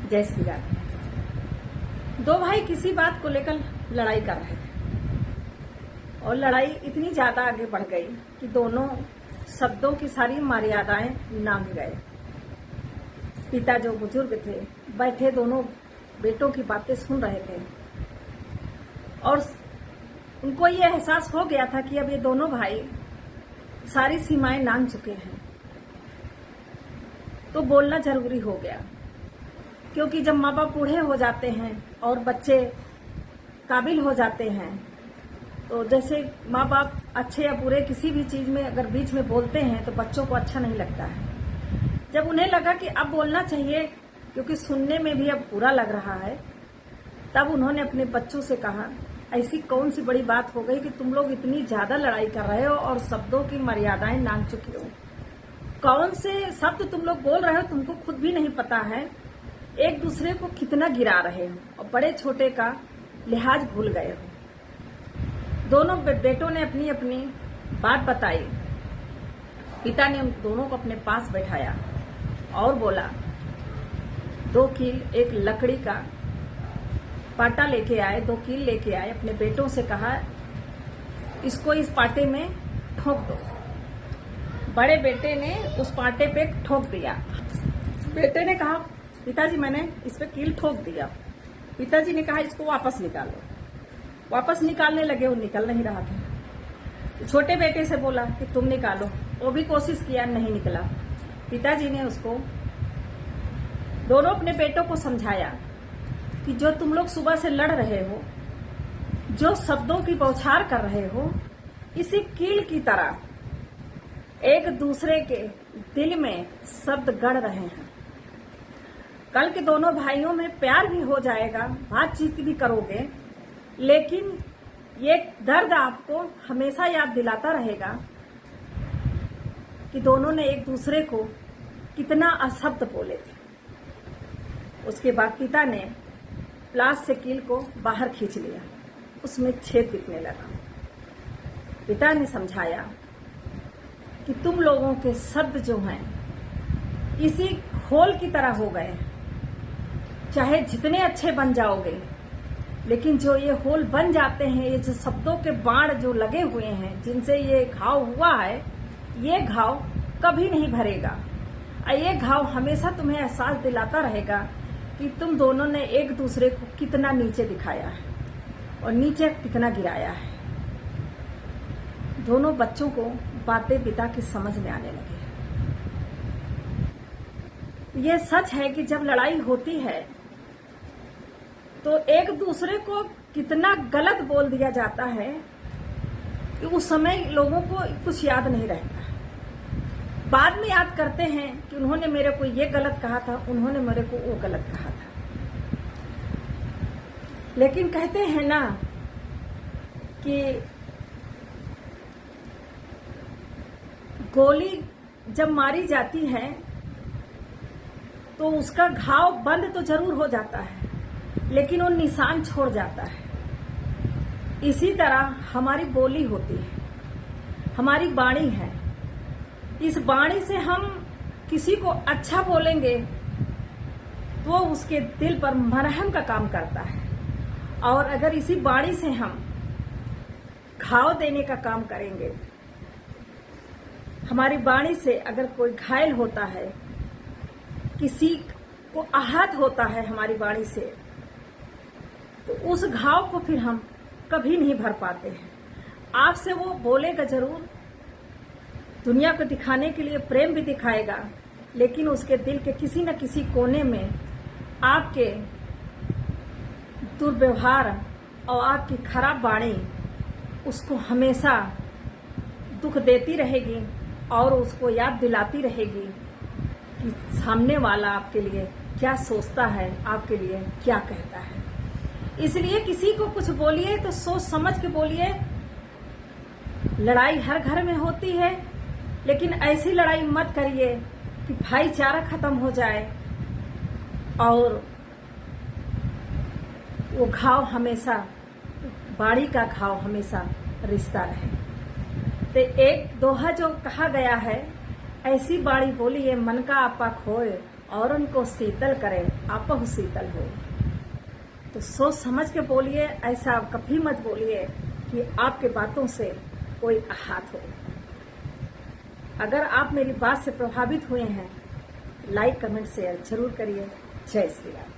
जय श्री राम। दो भाई किसी बात को लेकर लड़ाई कर रहे थे और लड़ाई इतनी ज्यादा आगे बढ़ गई कि दोनों शब्दों की सारी मर्यादाएं नांग गए। पिता जो बुजुर्ग थे बैठे दोनों बेटों की बातें सुन रहे थे और उनको ये एहसास हो गया था कि अब ये दोनों भाई सारी सीमाएं नांग चुके हैं, तो बोलना जरूरी हो गया। क्योंकि जब माँ बाप बूढ़े हो जाते हैं और बच्चे काबिल हो जाते हैं, तो जैसे माँ बाप अच्छे या बुरे किसी भी चीज में अगर बीच में बोलते हैं तो बच्चों को अच्छा नहीं लगता है। जब उन्हें लगा कि अब बोलना चाहिए क्योंकि सुनने में भी अब बुरा लग रहा है, तब उन्होंने अपने बच्चों से कहा, ऐसी कौन सी बड़ी बात हो गई कि तुम लोग इतनी ज्यादा लड़ाई कर रहे हो और शब्दों की मर्यादाएं नांग चुके हो। कौन से शब्द तुम लोग बोल रहे हो तुमको खुद भी नहीं पता है। एक दूसरे को कितना गिरा रहे हो और बड़े छोटे का लिहाज भूल गए हो। दोनों बेटों ने अपनी अपनी बात बताई। पिता ने उन दोनों को अपने पास बैठाया और बोला, 2 कील एक लकड़ी का पाटा लेके आए, 2 कील लेके आए। अपने बेटों से कहा, इसको इस पाटे में ठोक दो। बड़े बेटे ने उस पाटे पे ठोक दिया। बेटे ने कहा, पिताजी मैंने इस पे कील ठोक दिया। पिताजी ने कहा, इसको वापस निकालो। वापस निकालने लगे, वो निकल नहीं रहा था। छोटे बेटे से बोला कि तुम निकालो। वो भी कोशिश किया, नहीं निकला। पिताजी ने उसको दोनों अपने बेटों को समझाया कि जो तुम लोग सुबह से लड़ रहे हो, जो शब्दों की बौछार कर रहे हो, इसी कील की तरह एक दूसरे के दिल में शब्द गढ़ रहे हैं। कल के दोनों भाइयों में प्यार भी हो जाएगा, बातचीत भी करोगे, लेकिन ये दर्द आपको हमेशा याद दिलाता रहेगा कि दोनों ने एक दूसरे को कितना अशब्द बोले थे। उसके बाद पिता ने प्लास से कील को बाहर खींच लिया, उसमें छेद दिखने लगा। पिता ने समझाया कि तुम लोगों के शब्द जो हैं इसी खोल की तरह हो गए। चाहे जितने अच्छे बन जाओगे, लेकिन जो ये होल बन जाते हैं, ये जो शब्दों के बाण जो लगे हुए हैं, जिनसे ये घाव हुआ है, ये घाव कभी नहीं भरेगा। ये घाव हमेशा तुम्हें एहसास दिलाता रहेगा कि तुम दोनों ने एक दूसरे को कितना नीचे दिखाया है और नीचे कितना गिराया है। दोनों बच्चों को बातें पिता की समझ में आने लगी। ये सच है कि जब लड़ाई होती है तो एक दूसरे को कितना गलत बोल दिया जाता है कि उस समय लोगों को कुछ याद नहीं रहता। बाद में याद करते हैं कि उन्होंने मेरे को ये गलत कहा था, उन्होंने मेरे को वो गलत कहा था। लेकिन कहते हैं ना कि गोली जब मारी जाती है तो उसका घाव बंद तो जरूर हो जाता है, लेकिन वो निशान छोड़ जाता है। इसी तरह हमारी बोली होती है, हमारी वाणी है। इस वाणी से हम किसी को अच्छा बोलेंगे तो वो उसके दिल पर मरहम का काम करता है, और अगर इसी वाणी से हम घाव देने का काम करेंगे, हमारी वाणी से अगर कोई घायल होता है, किसी को आहत होता है हमारी वाणी से, तो उस घाव को फिर हम कभी नहीं भर पाते हैं। आपसे वो बोलेगा जरूर, दुनिया को दिखाने के लिए प्रेम भी दिखाएगा, लेकिन उसके दिल के किसी न किसी कोने में आपके दुर्व्यवहार और आपकी खराब वाणी उसको हमेशा दुख देती रहेगी और उसको याद दिलाती रहेगी कि सामने वाला आपके लिए क्या सोचता है, आपके लिए क्या कहता है। इसलिए किसी को कुछ बोलिए तो सोच समझ के बोलिए। लड़ाई हर घर में होती है, लेकिन ऐसी लड़ाई मत करिए कि भाईचारा खत्म हो जाए और वो घाव हमेशा, बाड़ी का घाव हमेशा रिश्ता रहे। तो एक दोहा जो कहा गया है, ऐसी बाड़ी बोलिए मन का आपा खोए और उनको शीतल करे, आपहु शीतल हो। तो सोच समझ के बोलिए, ऐसा कभी मत बोलिए कि आपके बातों से कोई आहत हो। अगर आप मेरी बात से प्रभावित हुए हैं, लाइक कमेंट शेयर जरूर करिए। जय श्री राम।